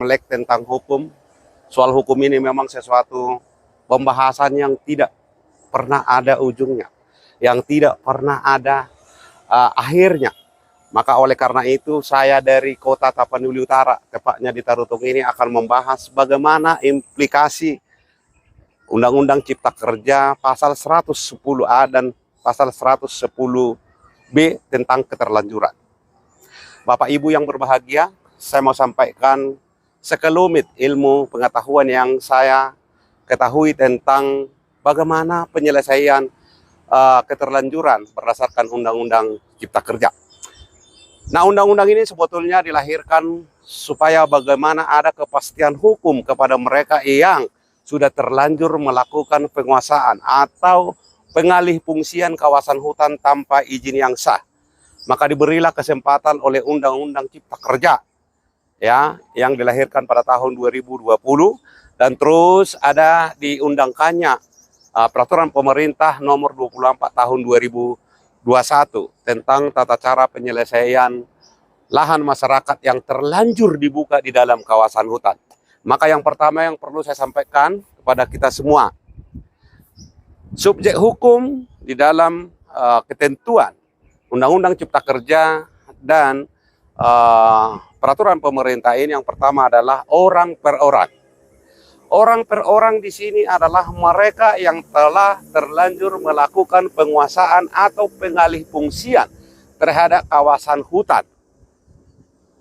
melek tentang hukum. Soal hukum ini memang sesuatu pembahasan yang tidak pernah ada ujungnya, yang tidak pernah ada akhirnya. Maka oleh karena itu saya dari Kota Tapanuli Utara, tepatnya di Tarutung ini akan membahas bagaimana implikasi Undang-Undang Cipta Kerja pasal 110A dan pasal 110B tentang keterlanjuran. Bapak Ibu yang berbahagia, saya mau sampaikan sekelumit ilmu pengetahuan yang saya ketahui tentang bagaimana penyelesaian keterlanjuran berdasarkan Undang-Undang Cipta Kerja. Nah, undang-undang ini sebetulnya dilahirkan supaya bagaimana ada kepastian hukum kepada mereka yang sudah terlanjur melakukan penguasaan atau pengalih fungsian kawasan hutan tanpa izin yang sah. Maka diberilah kesempatan oleh Undang-Undang Cipta Kerja ya, yang dilahirkan pada tahun 2020 dan terus ada diundangkannya peraturan pemerintah nomor 24 tahun 2021 tentang tata cara penyelesaian lahan masyarakat yang terlanjur dibuka di dalam kawasan hutan. Maka yang pertama yang perlu saya sampaikan kepada kita semua, subjek hukum di dalam ketentuan Undang-Undang Cipta Kerja dan peraturan pemerintah ini yang pertama adalah orang per orang. Orang per orang di sini adalah mereka yang telah terlanjur melakukan penguasaan atau pengalih fungsian terhadap kawasan hutan.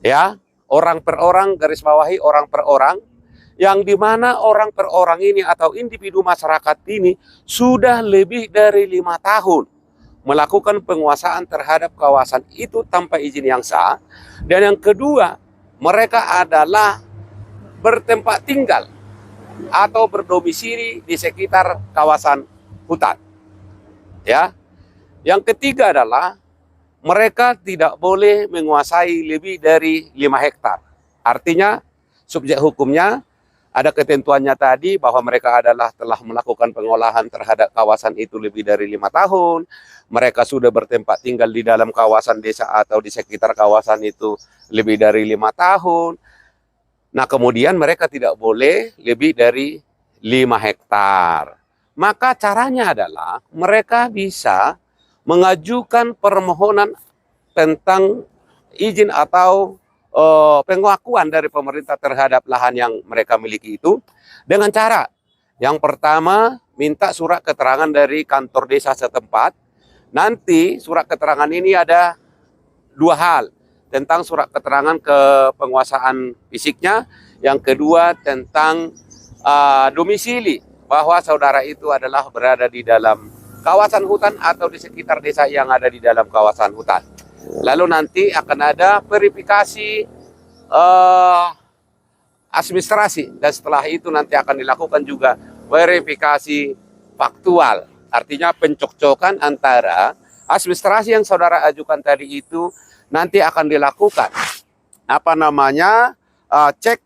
Ya, orang per orang, garis bawahi orang per orang, yang dimana orang per orang ini atau individu masyarakat ini sudah lebih dari 5 tahun melakukan penguasaan terhadap kawasan itu tanpa izin yang sah. Dan yang kedua, mereka adalah bertempat tinggal atau berdomisili di sekitar kawasan hutan. Ya. Yang ketiga adalah mereka tidak boleh menguasai lebih dari 5 hektar. Artinya subjek hukumnya ada ketentuannya tadi bahwa mereka adalah telah melakukan pengolahan terhadap kawasan itu lebih dari 5 tahun. Mereka sudah bertempat tinggal di dalam kawasan desa atau di sekitar kawasan itu lebih dari 5 tahun. Nah, kemudian mereka tidak boleh lebih dari 5 hektar. Maka caranya adalah mereka bisa mengajukan permohonan tentang izin atau pengakuan dari pemerintah terhadap lahan yang mereka miliki itu dengan cara yang pertama minta surat keterangan dari kantor desa setempat. Nanti surat keterangan ini ada 2 hal, tentang surat keterangan ke penguasaan fisiknya, yang kedua tentang domisili bahwa saudara itu adalah berada di dalam kawasan hutan atau di sekitar desa yang ada di dalam kawasan hutan. Lalu nanti akan ada verifikasi administrasi dan setelah itu nanti akan dilakukan juga verifikasi faktual. Artinya pencocokkan antara administrasi yang saudara ajukan tadi itu nanti akan dilakukan cek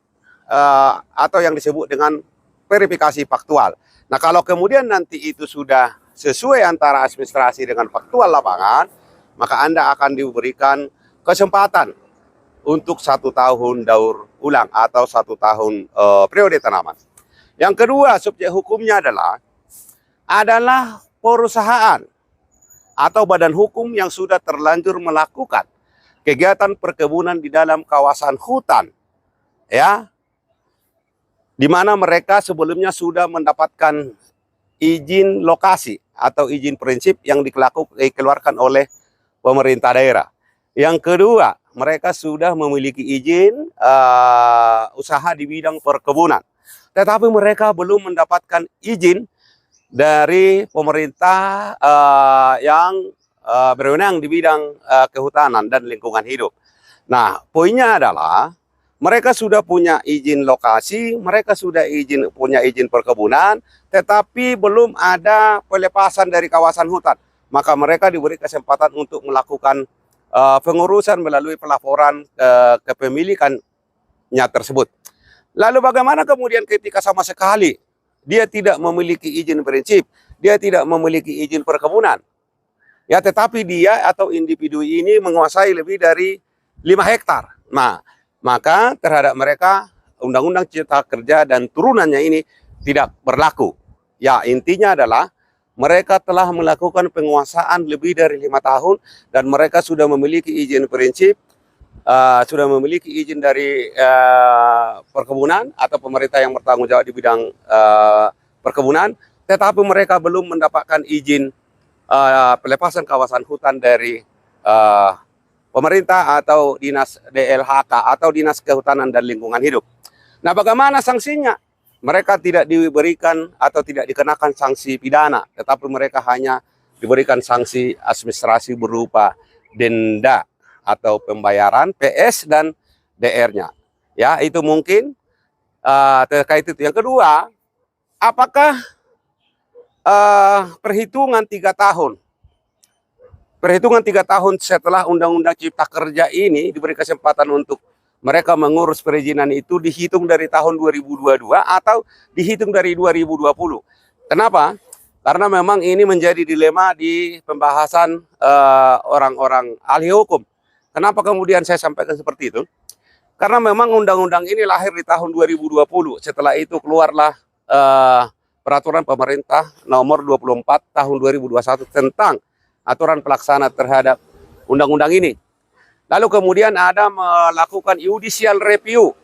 atau yang disebut dengan verifikasi faktual. Nah, kalau kemudian nanti itu sudah sesuai antara administrasi dengan faktual lapangan, maka Anda akan diberikan kesempatan untuk 1 tahun daur ulang atau 1 tahun periode tanaman. Yang kedua, subjek hukumnya adalah perusahaan atau badan hukum yang sudah terlanjur melakukan kegiatan perkebunan di dalam kawasan hutan, ya, di mana mereka sebelumnya sudah mendapatkan izin lokasi atau izin prinsip yang dikeluarkan oleh pemerintah daerah. Yang kedua, mereka sudah memiliki izin usaha di bidang perkebunan, tetapi mereka belum mendapatkan izin dari pemerintah yang berwenang di bidang kehutanan dan lingkungan hidup. Nah, poinnya adalah mereka sudah punya izin lokasi, mereka sudah punya izin perkebunan, tetapi belum ada pelepasan dari kawasan hutan. Maka mereka diberi kesempatan untuk melakukan pengurusan melalui pelaporan kepemilikannya tersebut. Lalu bagaimana kemudian ketika sama sekali dia tidak memiliki izin prinsip, dia tidak memiliki izin perkebunan, ya, tetapi dia atau individu ini menguasai lebih dari 5 hektar. Nah, maka terhadap mereka Undang-Undang Cipta Kerja dan turunannya ini tidak berlaku. Ya, intinya adalah mereka telah melakukan penguasaan lebih dari 5 tahun dan mereka sudah memiliki izin prinsip, sudah memiliki izin dari perkebunan atau pemerintah yang bertanggung jawab di bidang perkebunan, tetapi mereka belum mendapatkan izin pelepasan kawasan hutan dari pemerintah atau dinas DLHK atau dinas kehutanan dan lingkungan hidup. Nah, bagaimana sanksinya? Mereka tidak diberikan atau tidak dikenakan sanksi pidana, tetapi mereka hanya diberikan sanksi administrasi berupa denda atau pembayaran PS dan DR-nya. Ya, itu mungkin terkait itu. Yang kedua, apakah perhitungan 3 tahun setelah Undang-Undang Cipta Kerja ini diberi kesempatan untuk mereka mengurus perizinan itu dihitung dari tahun 2022 atau dihitung dari 2020. Kenapa? Karena memang ini menjadi dilema di pembahasan orang-orang ahli hukum. Kenapa kemudian saya sampaikan seperti itu? Karena memang undang-undang ini lahir di tahun 2020. Setelah itu keluarlah peraturan pemerintah nomor 24 tahun 2021 tentang aturan pelaksana terhadap undang-undang ini. Lalu kemudian ada melakukan judicial review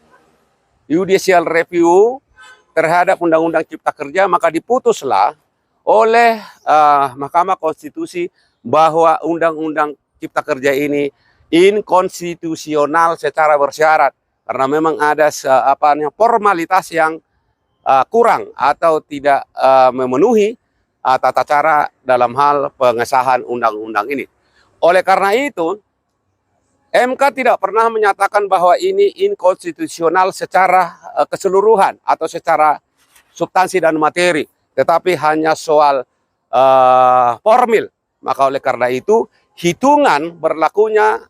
terhadap Undang-Undang Cipta Kerja, maka diputuslah oleh Mahkamah Konstitusi bahwa Undang-Undang Cipta Kerja ini inkonstitusional secara bersyarat karena memang ada formalitas yang kurang atau tidak memenuhi tata cara dalam hal pengesahan undang-undang ini. Oleh karena itu, MK tidak pernah menyatakan bahwa ini inkonstitusional secara keseluruhan atau secara substansi dan materi, tetapi hanya soal formil. Maka oleh karena itu, hitungan berlakunya